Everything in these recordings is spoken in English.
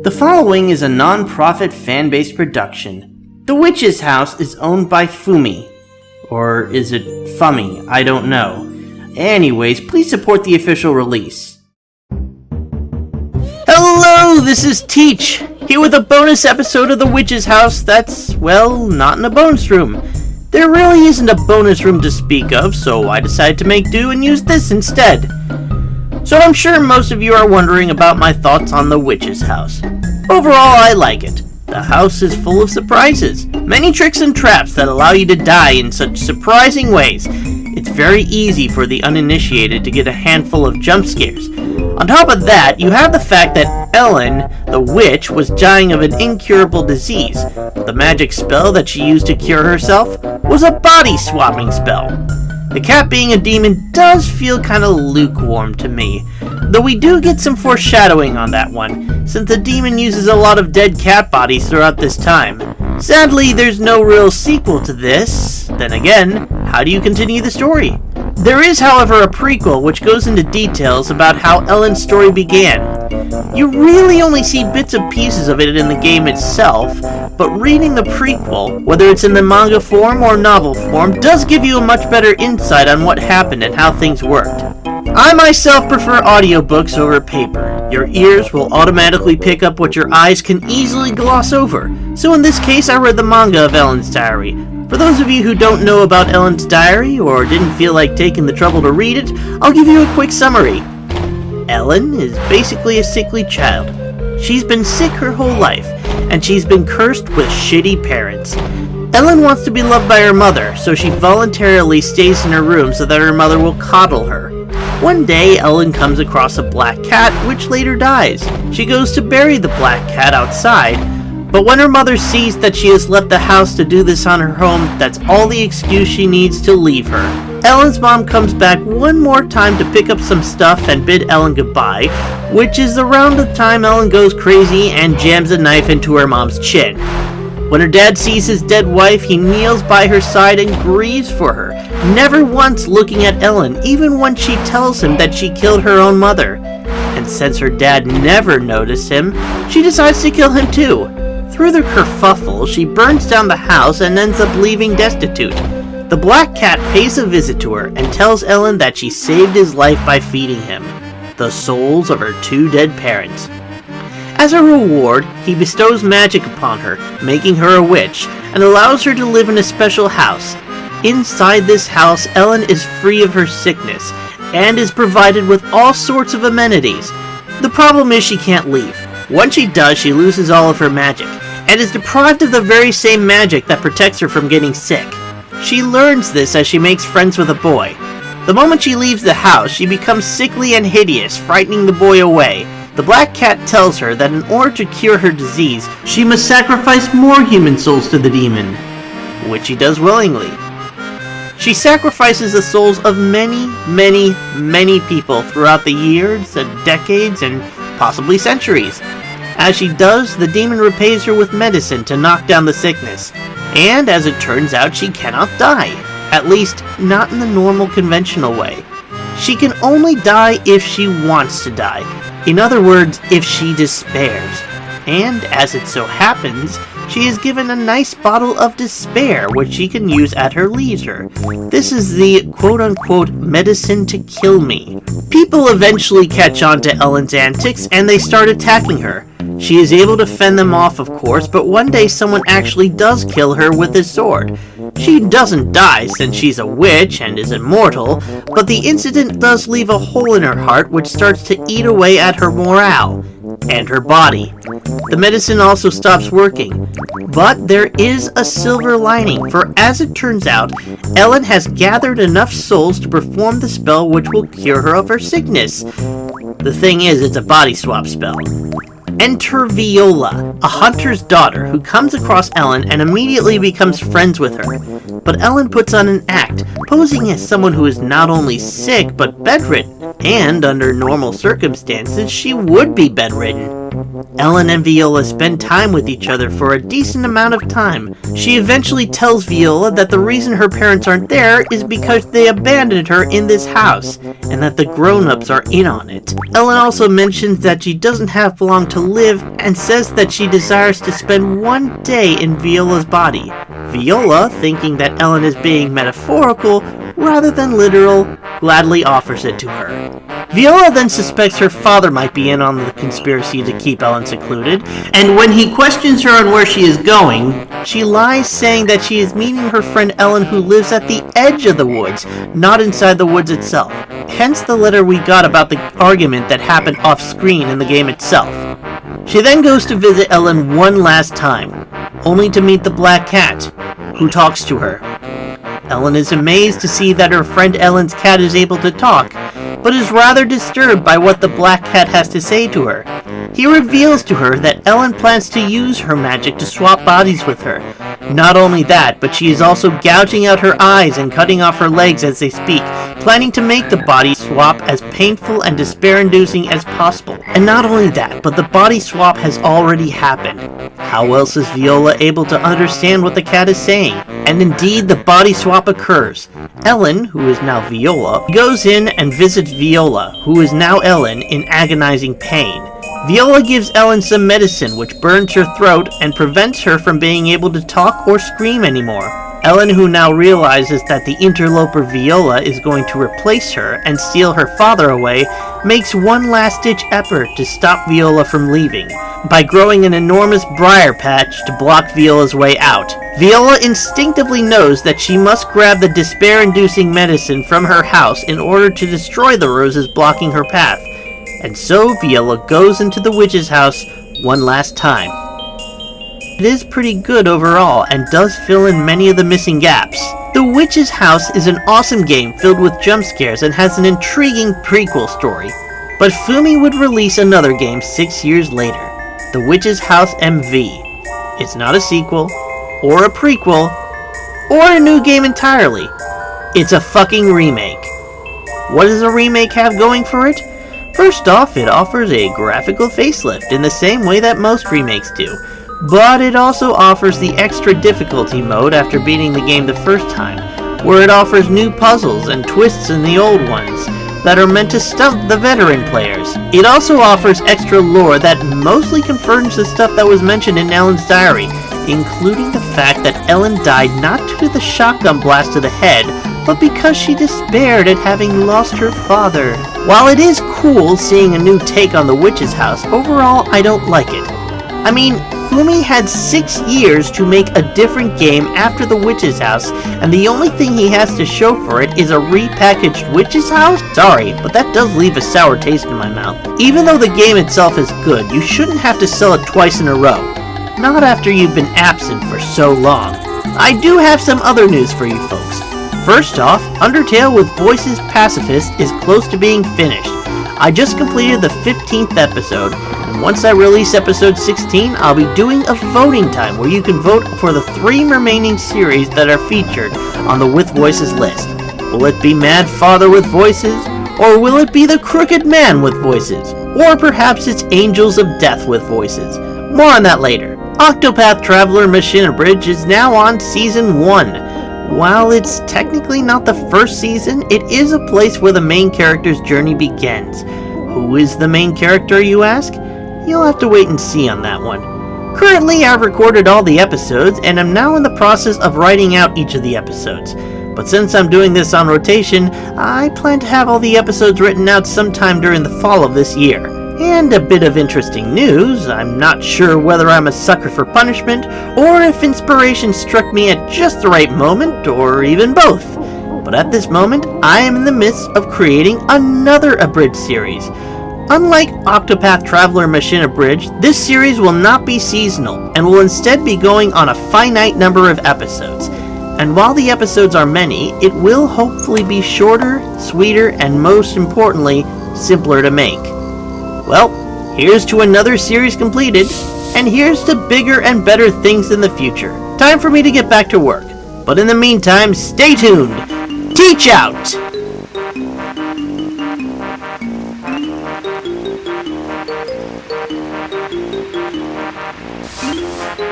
The following is a non-profit fan-based production. The Witch's House is owned by Fumi. Or is it Fummy? I don't know. Anyways, please support the official release. Hello, this is Teach, here with a bonus episode of The Witch's House that's, well, not in a bonus room. There really isn't a bonus room to speak of, so I decided to make do and use this instead. So I'm sure most of you are wondering about my thoughts on The Witch's House. Overall, I like it. The house is full of surprises, many tricks and traps that allow you to die in such surprising ways. It's very easy for the uninitiated to get a handful of jump scares. On top of that, you have the fact that Ellen, the witch, was dying of an incurable disease. The magic spell that she used to cure herself was a body swapping spell. The cat being a demon does feel kinda lukewarm to me, though we do get some foreshadowing on that one, since the demon uses a lot of dead cat bodies throughout this time. Sadly, there's no real sequel to this. Then again, how do you continue the story? There is, however, a prequel which goes into details about how Ellen's story began. You really only see bits and pieces of it in the game itself, but reading the prequel, whether it's in the manga form or novel form, does give you a much better insight on what happened and how things worked. I myself prefer audiobooks over paper. Your ears will automatically pick up what your eyes can easily gloss over, so in this case I read the manga of Ellen's Diary. For those of you who don't know about Ellen's Diary, or didn't feel like taking the trouble to read it, I'll give you a quick summary. Ellen is basically a sickly child. She's been sick her whole life, and she's been cursed with shitty parents. Ellen wants to be loved by her mother, so she voluntarily stays in her room so that her mother will coddle her. One day, Ellen comes across a black cat, which later dies. She goes to bury the black cat outside, but when her mother sees that she has left the house to do this on her own, that's all the excuse she needs to leave her. Ellen's mom comes back one more time to pick up some stuff and bid Ellen goodbye, which is around the time Ellen goes crazy and jams a knife into her mom's chin. When her dad sees his dead wife, he kneels by her side and grieves for her, never once looking at Ellen, even when she tells him that she killed her own mother. And since her dad never noticed him, she decides to kill him too. Through the kerfuffle, she burns down the house and ends up leaving destitute. The black cat pays a visit to her and tells Ellen that she saved his life by feeding him the souls of her two dead parents. As a reward, he bestows magic upon her, making her a witch, and allows her to live in a special house. Inside this house, Ellen is free of her sickness, and is provided with all sorts of amenities. The problem is she can't leave. Once she does, she loses all of her magic, and is deprived of the very same magic that protects her from getting sick. She learns this as she makes friends with a boy. The moment she leaves the house, she becomes sickly and hideous, frightening the boy away. The black cat tells her that in order to cure her disease, she must sacrifice more human souls to the demon, which she does willingly. She sacrifices the souls of many people throughout the years and decades and possibly centuries. As she does, the demon repays her with medicine to knock down the sickness, and as it turns out, she cannot die, at least not in the normal conventional way. She can only die if she wants to die. In other words, if she despairs. And as it so happens, she is given a nice bottle of despair, which she can use at her leisure. This is the quote-unquote medicine to kill me. People eventually catch on to Ellen's antics, and they start attacking her. She is able to fend them off, of course, but one day someone actually does kill her with his sword. She doesn't die since she's a witch and is immortal, but the incident does leave a hole in her heart which starts to eat away at her morale and her body. The medicine also stops working, but there is a silver lining, for as it turns out, Ellen has gathered enough souls to perform the spell which will cure her of her sickness. The thing is, it's a body swap spell. Enter Viola, a hunter's daughter who comes across Ellen and immediately becomes friends with her. But Ellen puts on an act, posing as someone who is not only sick but bedridden, and under normal circumstances she would be bedridden. Ellen and Viola spend time with each other for a decent amount of time. She eventually tells Viola that the reason her parents aren't there is because they abandoned her in this house, and that the grown-ups are in on it. Ellen also mentions that she doesn't have long to live, and says that she desires to spend one day in Viola's body. Viola, thinking that Ellen is being metaphorical rather than literal, gladly offers it to her. Viola then suspects her father might be in on the conspiracy to keep Ellen secluded, and when he questions her on where she is going, she lies, saying that she is meeting her friend Ellen, who lives at the edge of the woods, not inside the woods itself. Hence the letter we got about the argument that happened off-screen in the game itself. She then goes to visit Ellen one last time, only to meet the black cat, who talks to her. Ellen is amazed to see that her friend Ellen's cat is able to talk, but is rather disturbed by what the black cat has to say to her. He reveals to her that Ellen plans to use her magic to swap bodies with her. Not only that, but she is also gouging out her eyes and cutting off her legs as they speak, planning to make the body swap as painful and despair-inducing as possible. And not only that, but the body swap has already happened. How else is Viola able to understand what the cat is saying? And indeed, the body swap occurs. Ellen, who is now Viola, goes in and visits Viola, who is now Ellen, in agonizing pain. Viola gives Ellen some medicine which burns her throat and prevents her from being able to talk or scream anymore. Ellen, who now realizes that the interloper Viola is going to replace her and steal her father away, makes one last-ditch effort to stop Viola from leaving, by growing an enormous briar patch to block Viola's way out. Viola instinctively knows that she must grab the despair-inducing medicine from her house in order to destroy the roses blocking her path, and so Viola goes into the witch's house one last time. It is pretty good overall, and does fill in many of the missing gaps. The Witch's House is an awesome game filled with jump scares and has an intriguing prequel story. But Fumi would release another game 6 years later, The Witch's House MV. It's not a sequel, or a prequel, or a new game entirely. It's a fucking remake. What does a remake have going for it? First off, it offers a graphical facelift in the same way that most remakes do. But it also offers the extra difficulty mode after beating the game the first time, where it offers new puzzles and twists in the old ones that are meant to stump the veteran players. It also offers extra lore that mostly confirms the stuff that was mentioned in Ellen's diary, including the fact that Ellen died not due to the shotgun blast to the head, but because she despaired at having lost her father. While it is cool seeing a new take on the Witch's House, overall I don't like it. I mean, Fumi had 6 years to make a different game after the Witch's House, and the only thing he has to show for it is a repackaged Witch's House? Sorry, but that does leave a sour taste in my mouth. Even though the game itself is good, you shouldn't have to sell it twice in a row. Not after you've been absent for so long. I do have some other news for you folks. First off, Undertale with Voices Pacifist is close to being finished. I just completed the 15th episode, and once I release episode 16, I'll be doing a voting time where you can vote for the 3 remaining series that are featured on the With Voices list. Will it be Mad Father with Voices? Or will it be the Crooked Man with Voices? Or perhaps it's Angels of Death with Voices? More on that later. Octopath Traveler Machina Bridge is now on Season 1. While it's technically not the first season, it is a place where the main character's journey begins. Who is the main character, you ask? You'll have to wait and see on that one. Currently, I've recorded all the episodes, and I'm now in the process of writing out each of the episodes. But since I'm doing this on rotation, I plan to have all the episodes written out sometime during the fall of this year. And a bit of interesting news, I'm not sure whether I'm a sucker for punishment, or if inspiration struck me at just the right moment, or even both. But at this moment, I am in the midst of creating another abridged series. Unlike Octopath Traveler Machina Bridge, this series will not be seasonal, and will instead be going on a finite number of episodes. And while the episodes are many, it will hopefully be shorter, sweeter, and most importantly, simpler to make. Well, here's to another series completed, and here's to bigger and better things in the future. Time for me to get back to work. But in the meantime, stay tuned. Teach out! It's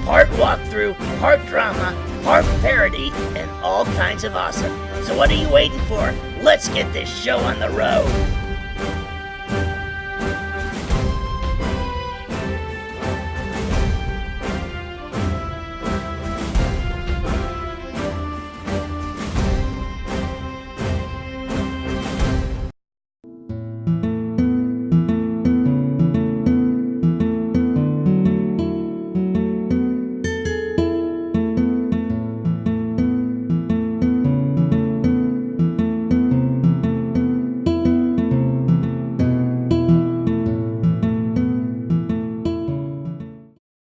part walkthrough, part drama, part parody, and all kinds of awesome. So what are you waiting for? Let's get this show on the road.